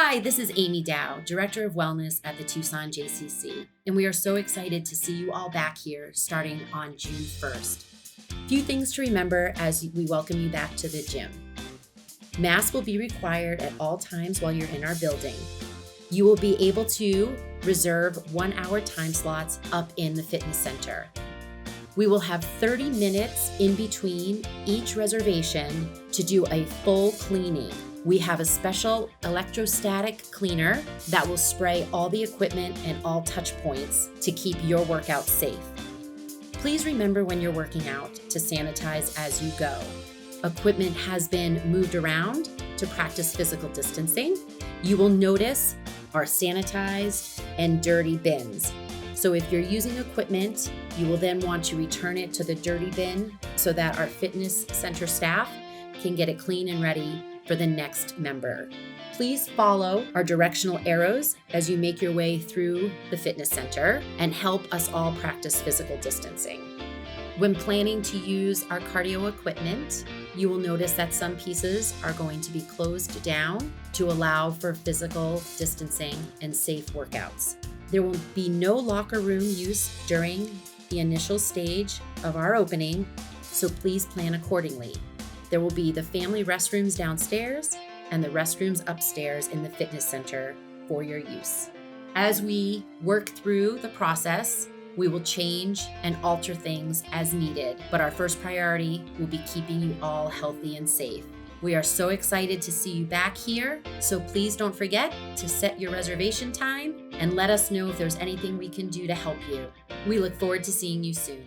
Hi, this is Amy Dow, Director of Wellness at the Tucson JCC, and we are so excited to see you all back here starting on June 1st. Few things to remember as we welcome you back to the gym. Masks will be required at all times while you're in our building. You will be able to reserve 1-hour time slots up in the fitness center. We will have 30 minutes in between each reservation to do a full cleaning. We have a special electrostatic cleaner that will spray all the equipment and all touch points to keep your workout safe. Please remember when you're working out to sanitize as you go. Equipment has been moved around to practice physical distancing. You will notice our sanitized and dirty bins. So if you're using equipment, you will then want to return it to the dirty bin so that our fitness center staff can get it clean and ready for the next member. Please follow our directional arrows as you make your way through the fitness center and help us all practice physical distancing. When planning to use our cardio equipment, you will notice that some pieces are going to be closed down to allow for physical distancing and safe workouts. There will be no locker room use during the initial stage of our opening, so please plan accordingly. There will be the family restrooms downstairs and the restrooms upstairs in the fitness center for your use. As we work through the process, we will change and alter things as needed, but our first priority will be keeping you all healthy and safe. We are so excited to see you back here, so please don't forget to set your reservation time and let us know if there's anything we can do to help you. We look forward to seeing you soon.